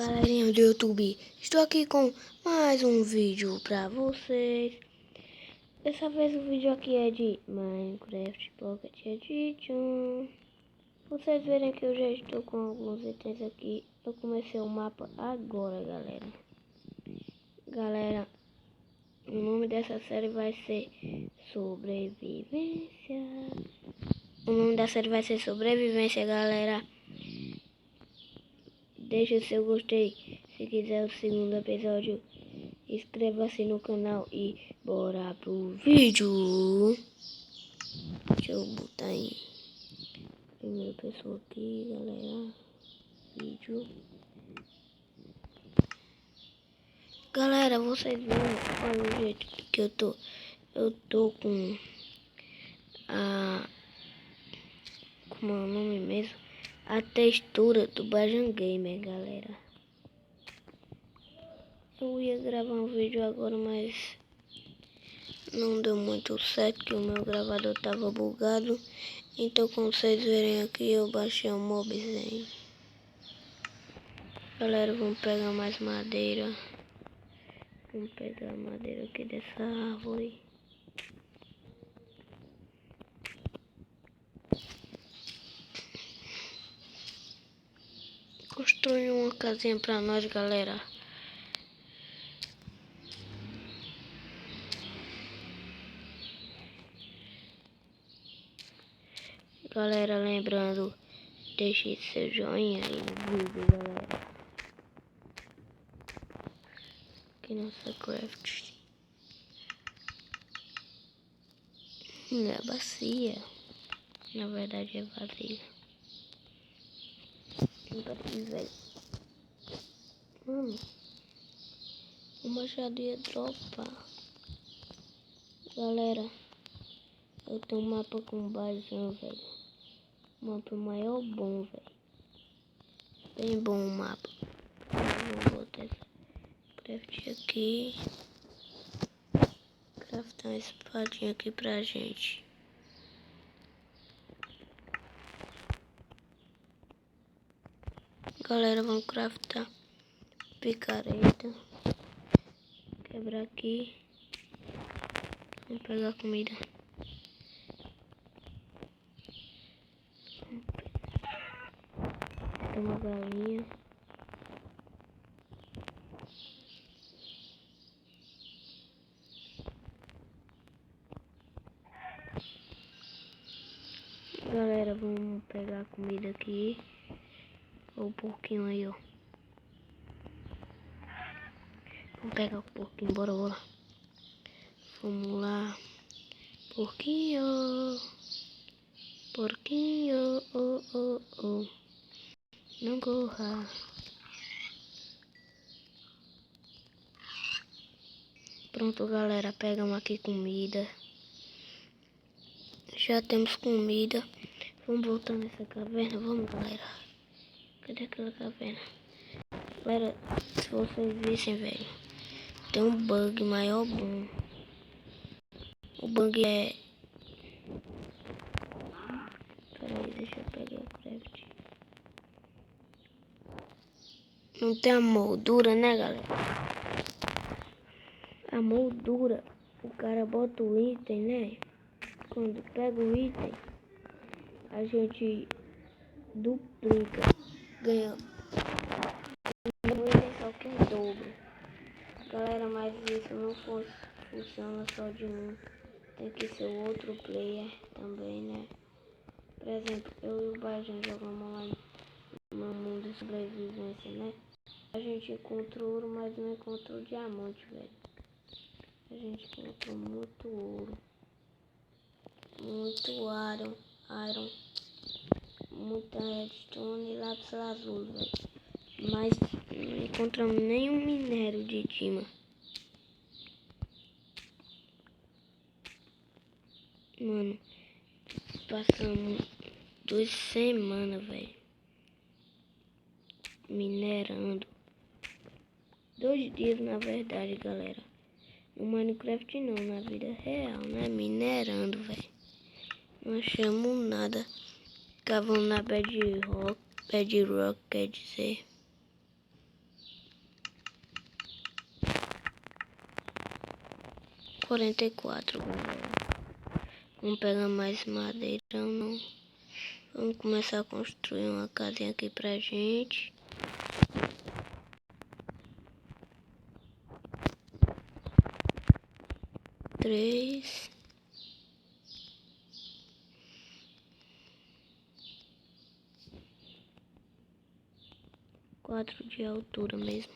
Galerinha do YouTube, estou aqui com mais um vídeo pra vocês. Dessa vez o vídeo aqui é de Minecraft Pocket Edition. Vocês verem que eu já estou com alguns itens aqui. Eu comecei o mapa agora, galera. O nome dessa série vai ser Sobrevivência. Galera. Deixa o seu gostei. Se quiser o segundo episódio, inscreva-se no canal e bora pro vídeo. Deixa eu botar em primeira pessoa aqui, galera. Vídeo. Galera, vocês viram olha o jeito que eu tô. Eu tô com como é o nome mesmo? A textura do Bajan Gamer, galera. Eu ia gravar um vídeo agora, mas não deu muito certo, que o meu gravador tava bugado. Então, como vocês verem aqui, eu baixei um mobzinho. Galera, vamos pegar mais madeira. Vamos pegar a madeira aqui dessa árvore. Construir uma casinha pra nós, galera. Galera, lembrando, deixe seu joinha aí no vídeo, galera. Aqui nossa craft. Não é bacia. Na verdade é vazia. Velho. Mano, o machado ia dropar. Galera, eu tenho um mapa com Bajan, velho. Mapa maior bom, velho. Bem bom o mapa. Vou botar essa craft aqui. Craftar uma espadinha aqui pra gente. Galera, vamos craftar picareta. Quebrar aqui. Vamos pegar comida. Tem uma galinha. Galera, vamos pegar a comida aqui. Olha o porquinho aí, ó. Vamos pegar o porquinho, bora. Vamos lá. Porquinho. Oh. Não corra. Pronto, galera, pegamos aqui comida. Já temos comida. Vamos voltar nessa caverna, vamos, galera. Cadê aquela caverna? Galera, se vocês vissem, velho, tem um bug maior bom. O bug é... Peraí, deixa eu pegar o craft. Não tem a moldura, né, galera? A moldura, o cara bota o item, né? Quando pega o item, a gente duplica, ganha um item só que é dobro. Galera, mas isso não funciona só de um. Tem que ser o outro player também, né? Por exemplo, eu e o Bajan jogamos lá no mundo de sobrevivência, né? A gente encontrou ouro, mas não encontrou diamante, velho. A gente encontrou muito ouro, muito iron, muita redstone e lápis lazuli, velho. Mas não encontramos nenhum minério de tima. Mano, passamos 2 semanas, velho, minerando. 2 dias, na verdade, galera. No Minecraft não, na vida real, né? Minerando, velho. Não achamos nada. Cavamos na bedrock, quer dizer. 44, galera. Vamos pegar mais madeira, não. Vamos começar a construir uma casinha aqui pra gente. Três. 4 de altura mesmo.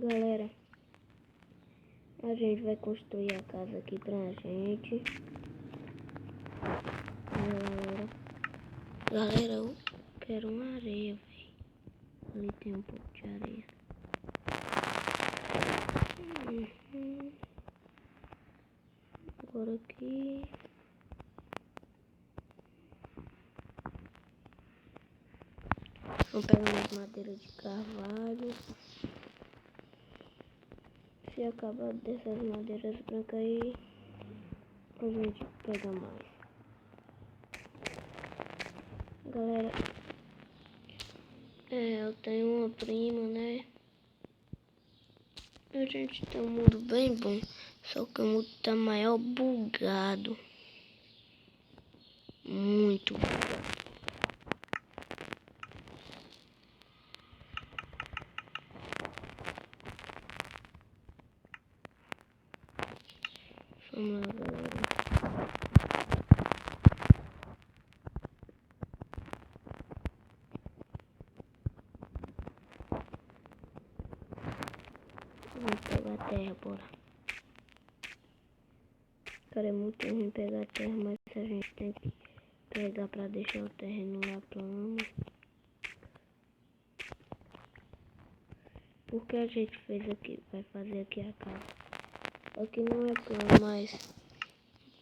Galera, a gente vai construir a casa aqui pra gente. Galera, eu quero uma areia, velho. Ali tem um pouco de areia. Agora aqui. Vamos pegar mais madeira de carvalho. Se acabar dessas madeiras brancas aí, a gente pega mais. Galera, eu tenho uma prima, né? A gente tem um mundo bem bom, só que o mundo tá maior bugado. Muito bugado. Vamos lá, galera. Vamos pegar a terra, bora. Cara, é muito ruim pegar a terra, mas a gente tem que pegar pra deixar o terreno lá plano. Por que a gente fez aqui? Vai fazer aqui a casa. Aqui não é plano, mas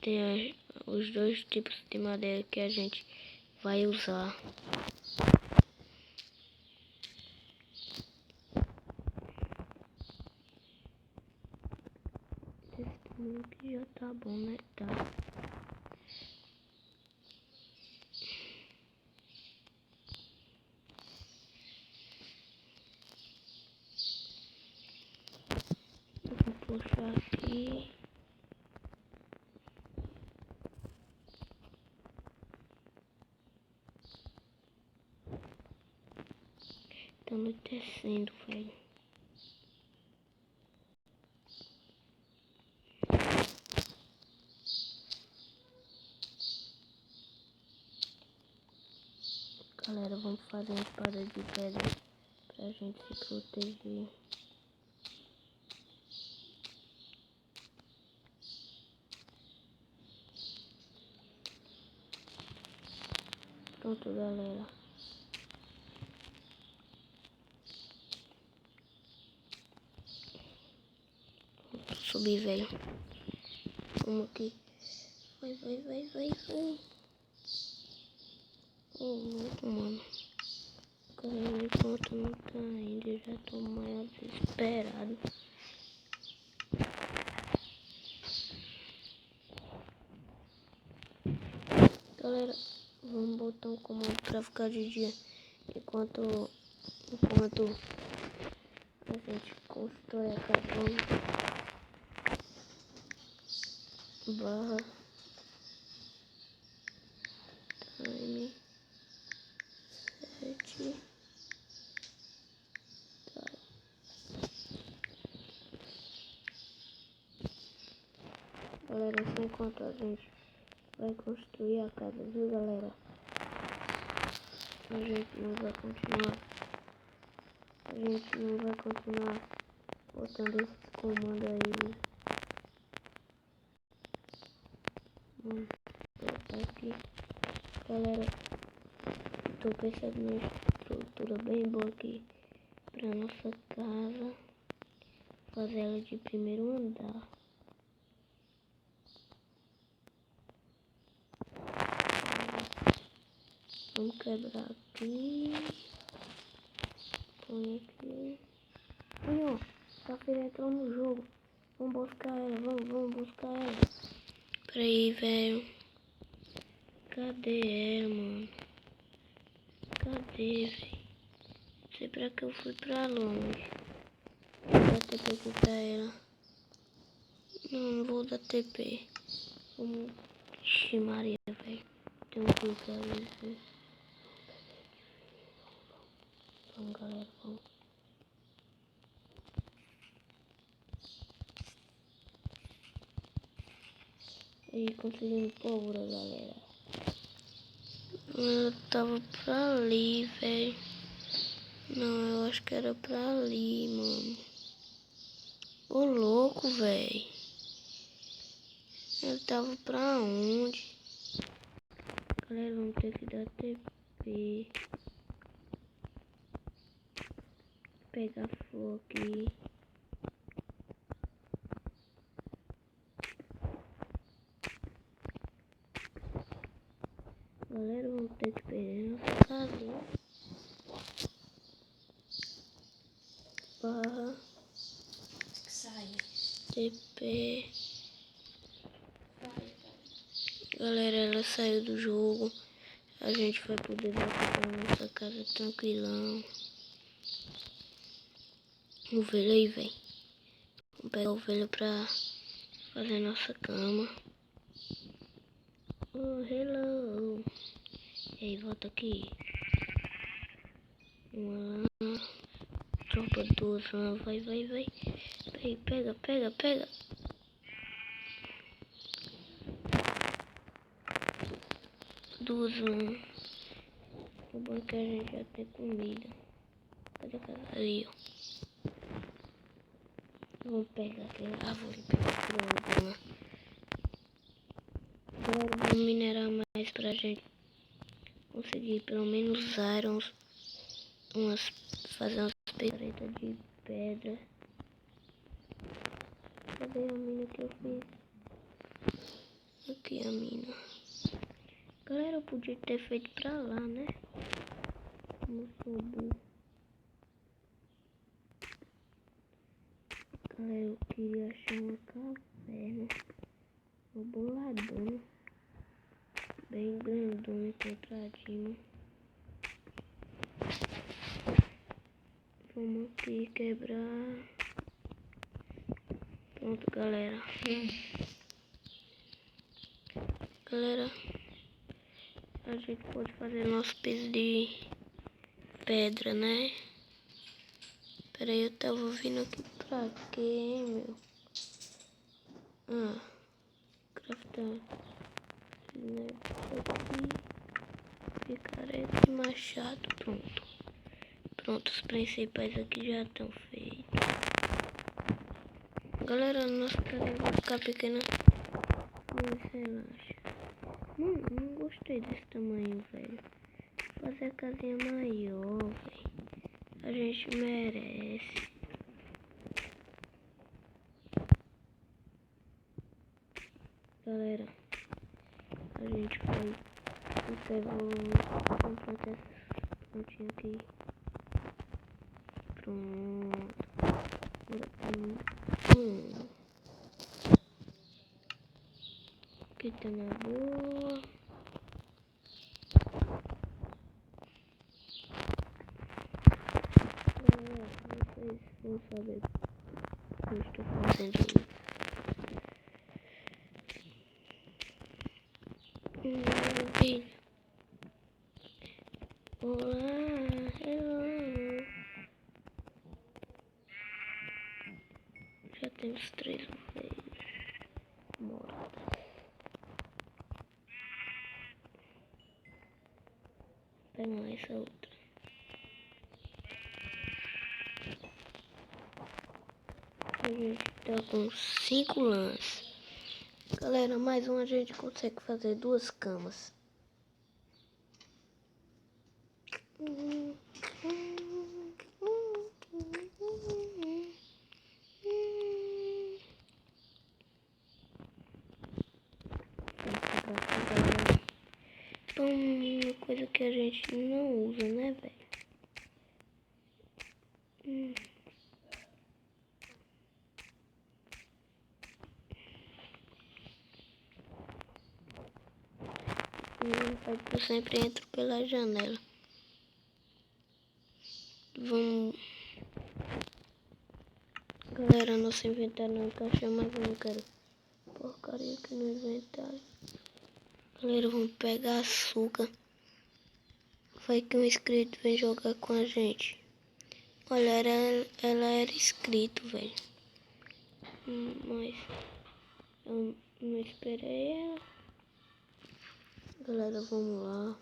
tem os dois tipos de madeira que a gente vai usar. Esse tamanho aqui já tá bom, né? Tá. Vou puxar aqui. Tá anoitecendo, velho. Galera, vamos fazer uma espada de pedra pra gente se proteger. Pronto, galera. Vou subir, velho. Vamos aqui. Vai. Oh, louco, mano. Cara, enquanto não tá indo, eu já tô maior desesperado. Galera, vamos botar um comando pra ficar de dia. Enquanto a gente constrói a cabana. Barra time 7. Galera, assim enquanto a gente vai construir a casa, viu, galera? A gente não vai continuar botando esses comandos aí. Vamos botar aqui. Galera, tô pensando numa estrutura bem boa aqui pra nossa casa. Fazer ela de primeiro andar. Vamos quebrar aqui. Põe aqui. Olha, Safira entrou no jogo. Vamos buscar ela, vamos buscar ela. Peraí, velho. Cadê ela, mano? Cadê, velho? Não sei pra que eu fui pra longe. Vou dar TP aqui pra ela. Não vou dar TP. Vamos... Ixi, Maria, velho. Tem um clique ali, velho. Vamos, galera, vamos. E conseguimos pólvora, galera. Eu tava pra ali, velho. Não, eu acho que era pra ali, mano. Ô, louco, velho. Ele tava pra onde? Galera, vamos ter que dar TP. Pegar flor aqui. Galera, vamos ter que perder nossa casinha. Barra. Sai. TP. Galera, ela saiu do jogo. A gente vai poder voltar pra nossa casa tranquilão. Ovelha aí, velho. Vamos pegar a ovelha pra fazer nossa cama. Oh, hello. Ei, volta aqui. Uma lã. Tropa duas lã. Vai. Pega. Duas lã. O bom é que a gente já tem comida. Cadê a casa? Ali, ó. Vamos pegar aquela árvore. Pronto. Agora vamos minerar mais pra gente conseguir pelo menos irons. Fazer umas picaretas de pedra. Cadê a mina que eu fiz? Aqui a mina. Galera, eu podia ter feito pra lá, né? Como sou burro. Galera, eu queria achar uma caverna. Uma boladona. Bem grandona, quadradinho. Vamos aqui quebrar. Pronto, galera. Galera, a gente pode fazer nosso piso de pedra, né? Pera aí, eu tava vindo aqui pra quê, hein, meu? Craftar. Né? Aqui. Picareta e machado, pronto. Pronto, os principais aqui já estão feitos. Galera, nossa casa vai ficar pequena. Mas relaxa. Não gostei desse tamanho, velho. Vou fazer a casinha maior, velho. A gente merece. Galera, a gente vai completar essas plantinhas aqui. Pronto. Aqui tá na boa. Vocês vão saber o que eu estou fazendo isso. Filho. Olá, hello. Já temos 3 ovelhas mortas. Pega essa outra. A gente tá com 5 lãs. Galera, mais um a gente consegue fazer 2 camas. coisa que a gente não usa, né, velho? Eu sempre entro pela janela. Vamos... Galera, nosso inventário não encaixa mais, eu não quero porcaria aqui no inventário. Galera, vamos pegar açúcar. Vai que um inscrito vem jogar com a gente. Olha, ela era inscrito, velho. Mas eu não esperei ela. Galera, vamos lá.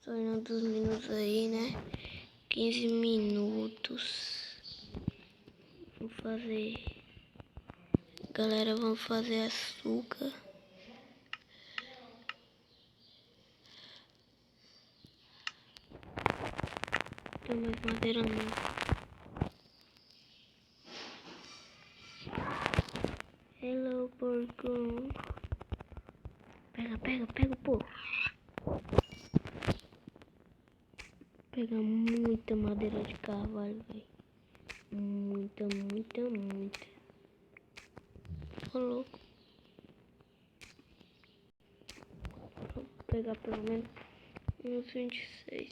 Só olhando dos minutos aí, né? 15 minutos. Vamos fazer. Galera, vamos fazer açúcar. Tem mais madeira não. Hello, porco. Pega, pô. Pega muita madeira de carvalho, velho. Muita. Ô, louco. Vou pegar pelo menos uns 26.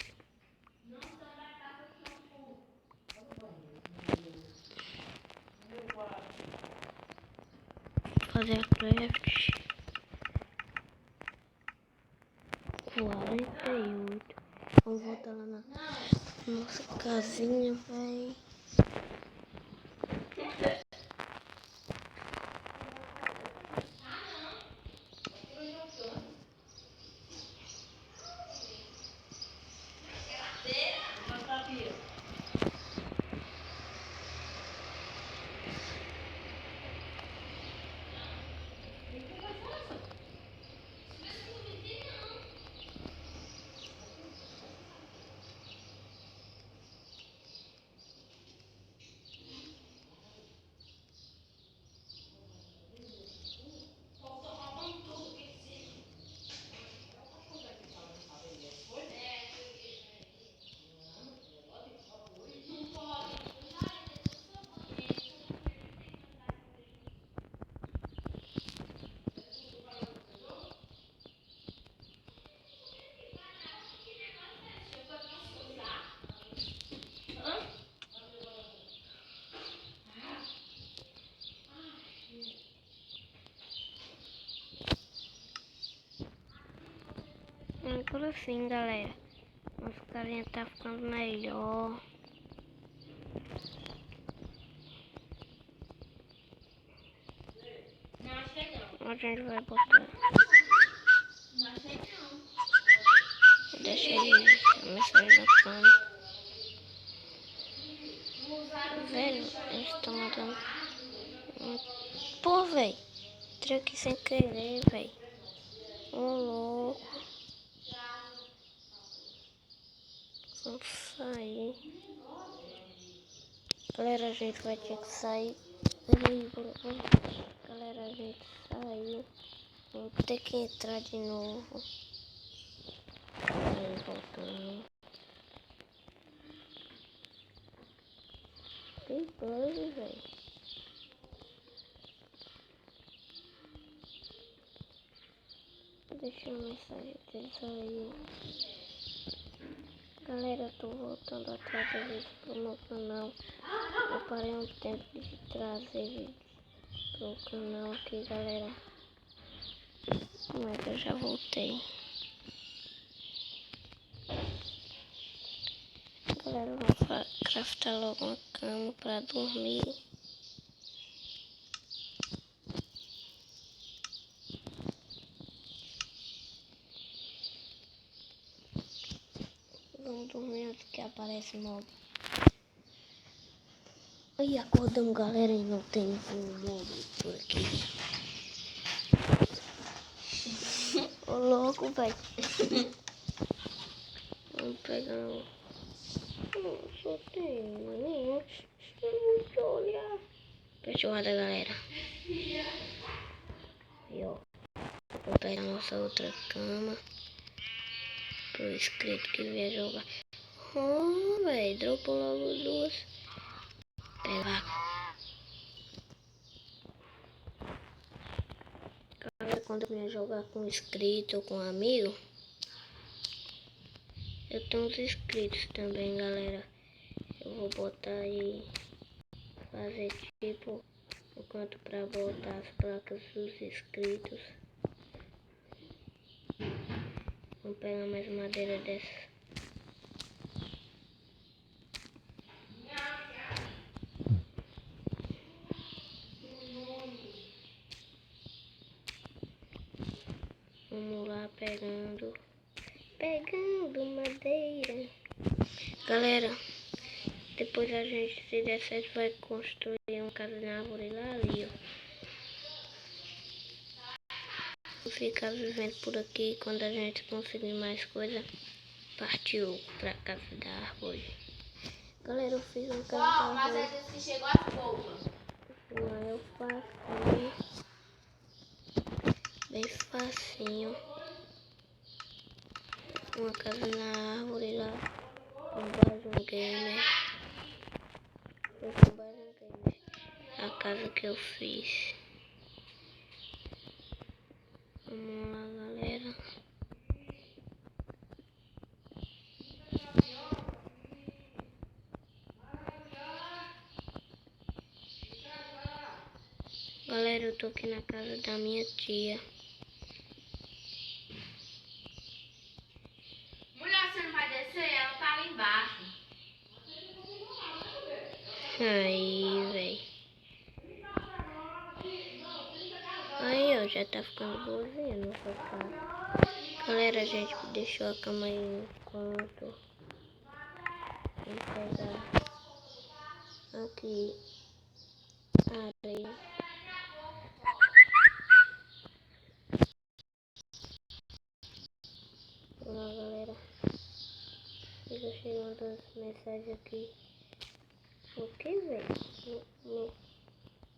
Fazer a craft. 48. Vamos voltar lá na nossa casinha, velho. Agora sim, galera. Nossa carinha tá ficando melhor. A gente vai botar. Deixa ele começar na cama. Velho, eles estão matando. Pô, velho. Entrei aqui sem querer, velho. Ô, louco. Vamos sair. Galera, a gente vai ter que sair. Galera, a gente saiu. Vou ter que entrar de novo. Aí, voltando. Tem bug, velho. Deixa uma mensagem deles aí. Galera, eu tô voltando a trazer vídeos pro meu canal. Eu parei um tempo de trazer vídeos pro canal aqui, galera. Mas eu já voltei. Galera, vamos craftar logo uma cama pra dormir. Vamos dormir antes que apareça mob. Aí acordamos, galera, e não tem nenhum mob por aqui. Ô louco, velho. Vamos pegar um. Não, só tem um. Deixa eu olhar. Feijoada, galera. Vou pegar nossa outra cama. Pro inscrito que vier jogar. Oh, velho, dropou logo duas. Pegar. Galera, quando eu vier jogar com inscrito ou com amigo, eu tenho uns inscritos também, galera. Eu vou botar aí, fazer tipo, eu canto pra botar as placas dos inscritos. Vamos pegar mais madeira dessa. Vamos lá pegando madeira. Galera, depois a gente, se der certo, vai construir uma casa de árvore lá ali, ó. Vou ficar vivendo por aqui. Quando a gente conseguir mais coisa, partiu pra casa da árvore. Galera, eu fiz uma casa da árvore. Mas é que chegou as roupas. Não, eu facinho. Bem facinho. Uma casa na árvore lá. Com base um gamer. Foi com base um gamer. A casa que eu fiz. Vamos lá, galera. Galera, eu tô aqui na casa da minha tia. Mulher, você não vai descer? Ela tá lá embaixo. Aí, véi. Aí, ó, já tá ficando boazinha no sofá. Galera, a gente deixou a cama aí no canto. Vamos pegar aqui a areia. Vamos lá, galera. Fica chegando as mensagens aqui. O que, velho?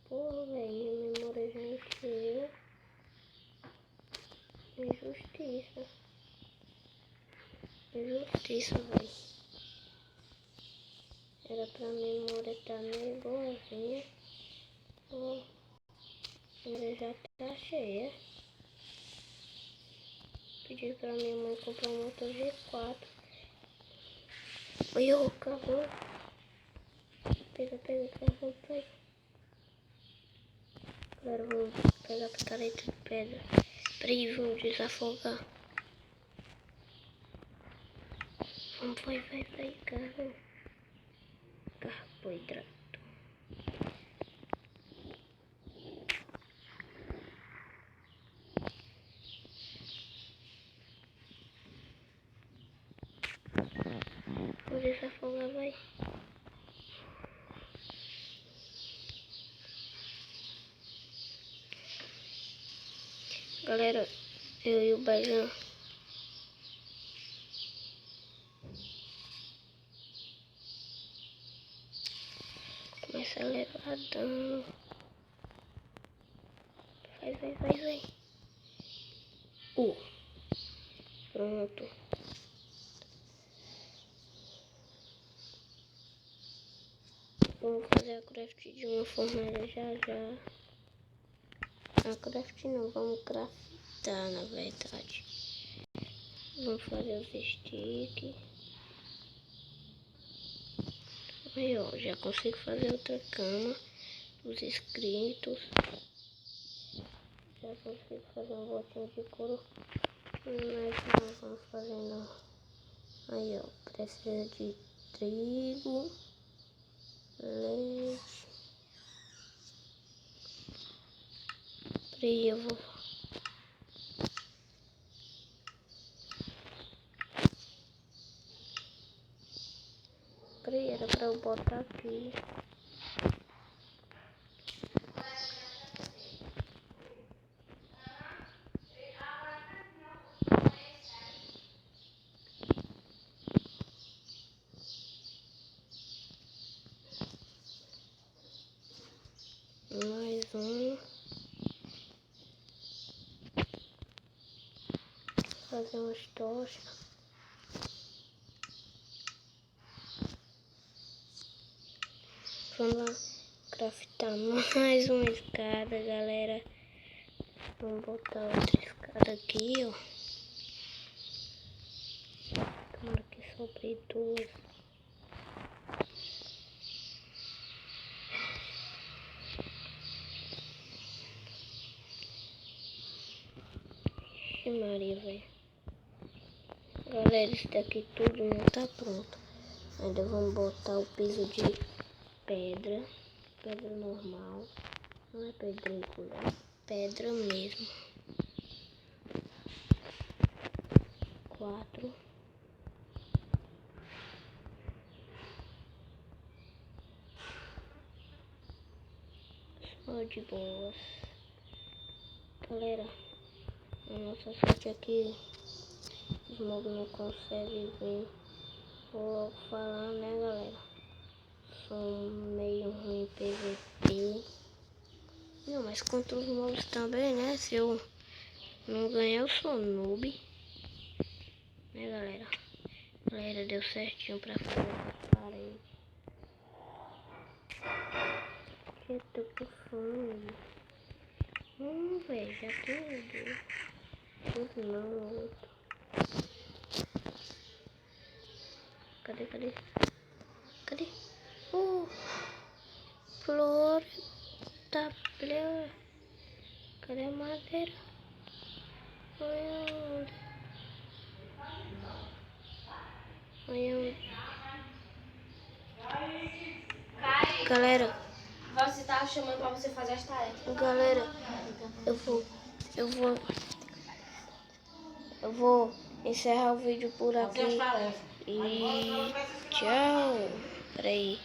Porra, velho, minha memória já encheu. Injustiça. Injustiça, velho. Era pra memória estar meio boazinha. Ó, ela já tá cheia. Pedi pra minha mãe comprar um motor G4. Oi, ô, carro. Pega, carro, pega. Agora vamos pegar a picareta de pedra. Peraí, vamos desafogar. Vamos, vai, carro. Carboidrato. Vou desafogar, vai. Galera, eu e o Bajão. Começa aceleradão. Vai. Pronto. Vamos fazer a craft de uma fornalha já. A craft não, vamos craftar na verdade. Vamos fazer os sticks. Aí, ó, já consigo fazer outra cama dos inscritos. Já consigo fazer um botinho de couro. Mas não vamos fazer não. Aí, ó, precisa de trigo, leite. Peraí, eu vou... Peraí, era pra eu botar aqui. Mais um. fazer umas tochas. Vamos craftar mais uma escada, galera. Vamos botar outra escada aqui, ó. Tomara que sobre duas. Ixi, Maria, velho. Galera, isso daqui tudo não tá pronto. Ainda vamos botar o piso de pedra. Pedra normal. Não é pedrícula, é pedra mesmo. 4. Só de boas. Galera, a nossa sorte aqui, os mobs não conseguem vir. Vou logo falar, né, galera? Sou meio ruim em PVP. Não, mas contra os mobs também, né? Se eu não ganhar, eu sou noob. Né, galera? Galera, deu certinho pra fazer essa parede. Eu tô com fome. Velho, já tudo. Tudo não. Cadê? Cadê? Flor da planta. Cadê a madeira? Olha onde. Galera, Você tava chamando pra você fazer as tarefas. galera, eu vou encerrar o vídeo por aqui. E tchau. Peraí.